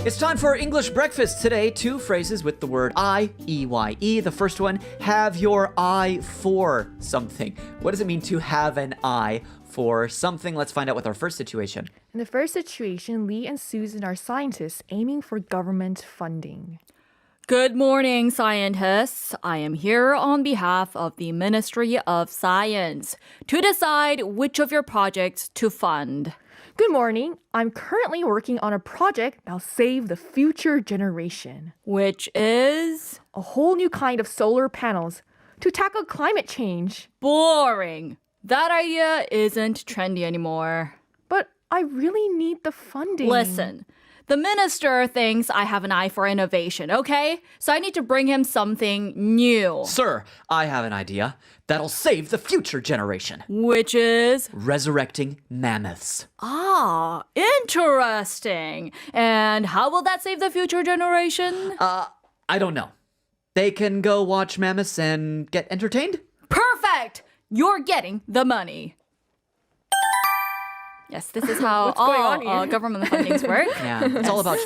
It's time for English breakfast today. Two phrases with the word I, E-Y-E. The first one, have your eye for something. What does it mean to have an eye for something? Let's find out with our first situation. In the first situation, Lee and Susan are scientists aiming for government funding. Good morning, scientists. I am here on behalf of the Ministry of Science to decide which of your projects to fund. Good morning. I'm currently working on a project that'll save the future generation. Which is A whole new kind of solar panels to tackle climate change. boring. That idea isn't trendy anymore. But I really need the funding. Listen, the minister thinks I have an eye for innovation, okay? So I need to bring him something new. Sir, I have an idea that'll save the future generation. Which is, Resurrecting mammoths. interesting. And how will that save the future generation? I don't know. They can go watch mammoths and get entertained? Perfect! You're getting the money. Yes, this is how What's going on all here? government fundings work. Yeah, it's all about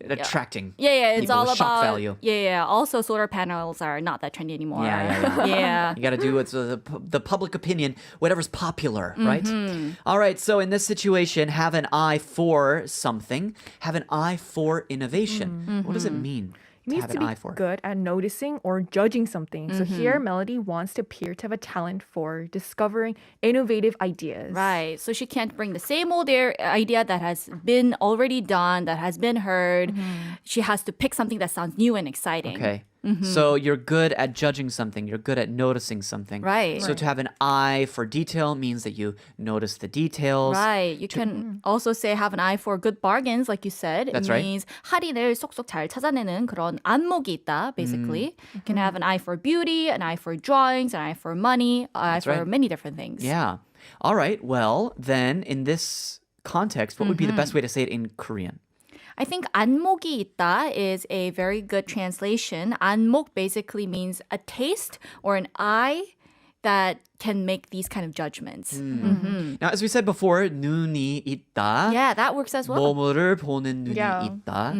attracting It's people all with shock about value. Also, solar panels are not that trendy anymore. Yeah. Yeah. You got to do what's the public opinion, whatever's popular, right? All right, so in this situation, have an eye for something, have an eye for innovation. What does it mean? It needs have to an be eye for. good at noticing or judging something. So here, Melody wants to appear to have a talent for discovering innovative ideas. Right. So she can't bring the same old idea that has been already done, that has been heard. She has to pick something that sounds new and exciting. Okay. So you're good at judging something. You're good at noticing something. Right. So to have an eye for detail means that you notice the details. Right. You can also say have an eye for good bargains, like you said. That's it right. means 할인을 쏙쏙 잘 찾아내는 그런 안목이 있다, basically. You can have an eye for beauty, an eye for drawings, an eye for money, an eye for right. many different things. Yeah. All right. Well, then in this context, what would be the best way to say it in Korean? I think 안목이 있다 is a very good translation. 안목 basically means a taste or an eye that can make these kind of judgments. Now, as we said before, 눈이 있다. Yeah, that works as well. 뭐뭐를 보는 눈이 Yeah. 있다.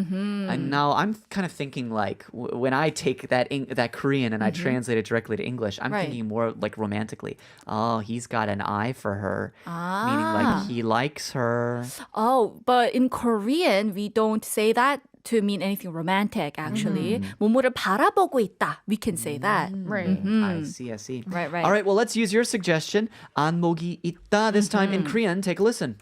And now I'm kind of thinking like when I take that Korean and I translate it directly to English, I'm Right. thinking more like romantically. Oh, he's got an eye for her, meaning like he likes her. Oh, but in Korean, we don't say that to mean anything romantic, actually. 뭐뭐를 바라보고 있다. We can say that. Right. I see, I see. Right, right. All right, well, let's use your suggestion. 안목이 있다. This time in Korean. Take a listen.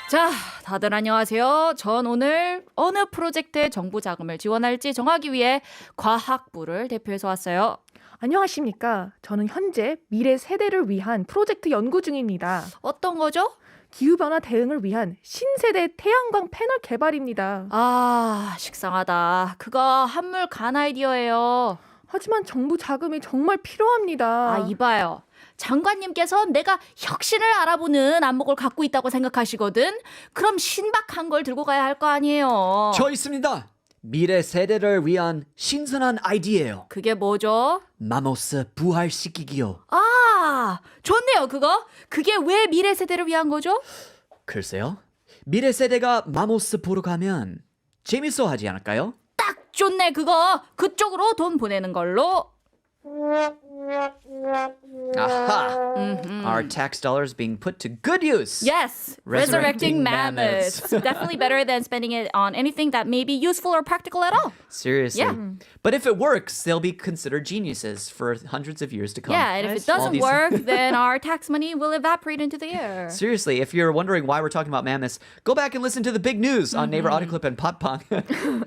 자, 다들 안녕하세요. 전 오늘 어느 프로젝트에 정부 자금을 지원할지 정하기 위해 과학부를 대표해서 왔어요. 안녕하십니까. 저는 현재 미래 세대를 위한 프로젝트 연구 중입니다. 어떤 거죠? 기후변화 대응을 위한 신세대 태양광 패널 개발입니다. 아, 식상하다. 그거 한물 간 아이디어예요. 하지만 정부 자금이 정말 필요합니다. 아, 이봐요. 장관님께서 내가 혁신을 알아보는 안목을 갖고 있다고 생각하시거든? 그럼 신박한 걸 들고 가야 할 거 아니에요. 저 있습니다. 미래 세대를 위한 신선한 아이디어예요. 그게 뭐죠? 마모스 부활시키기요. 아, 좋네요, 그거. 그게 왜 미래 세대를 위한 거죠? 글쎄요. 미래 세대가 마모스 보러 가면 재밌어 하지 않을까요? 딱 좋네, 그거. 그쪽으로 돈 보내는 걸로. Aha! Our tax dollars being put to good use. Yes, Resurrecting resurrecting mammoths. Definitely better than spending it on anything that may be useful or practical at all. Seriously. Yeah. But if it works, they'll be considered geniuses for hundreds of years to come. Yeah, and if it All doesn't these- work, then our tax money will evaporate into the air. Seriously, if you're wondering why we're talking about mammoths, go back and listen to the big news on Neighbor Audio Clip and Patpang.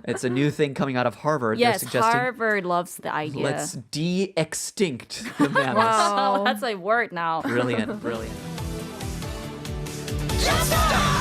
It's a new thing coming out of Harvard. Yes, They're suggesting Harvard loves the idea. let's de-extinct the mammoths. Wow, that's a word now. Brilliant, brilliant. Jumpstart!